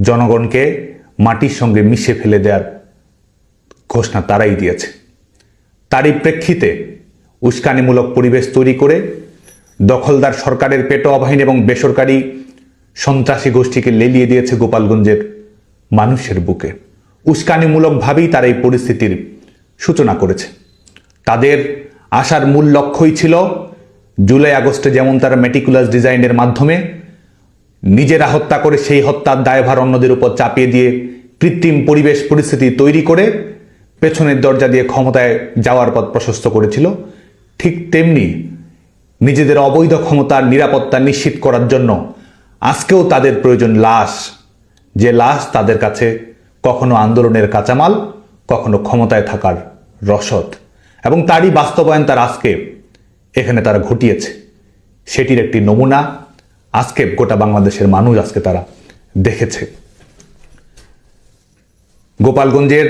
জনগণকে মাটির সঙ্গে মিশে ফেলে দেওয়ার ঘোষণা তারাই দিয়েছে। তারই প্রেক্ষিতে উস্কানিমূলক পরিবেশ তৈরি করে দখলদার সরকারের পেটোয়া বাহিনী এবং বেসরকারি সন্ত্রাসী গোষ্ঠীকে লেলিয়ে দিয়েছে গোপালগঞ্জের মানুষের বুকে। উস্কানিমূলকভাবেই তারা এই পরিস্থিতির সূচনা করেছে। তাদের আসার মূল লক্ষ্যই ছিল জুলাই আগস্টে যেমন তারা মেটিকুলাস ডিজাইনের মাধ্যমে নিজেরা হত্যা করে সেই হত্যার দায়ভার অন্যদের উপর চাপিয়ে দিয়ে কৃত্রিম পরিবেশ পরিস্থিতি তৈরি করে পেছনের দরজা দিয়ে ক্ষমতায় যাওয়ার পথ প্রশস্ত করেছিল, ঠিক তেমনি নিজেদের অবৈধ ক্ষমতার নিরাপত্তা নিশ্চিত করার জন্য আজকেও তাদের প্রয়োজন লাশ, যে লাশ তাদের কাছে কখনো আন্দোলনের কাঁচামাল, কখনো ক্ষমতায় থাকার রসদ, এবং তারই বাস্তবায়ন তার আজকে এখানে তারা ঘটিয়েছে। সেটির একটি নমুনা আজকে গোটা বাংলাদেশের মানুষ আজকে তারা দেখেছে। গোপালগঞ্জের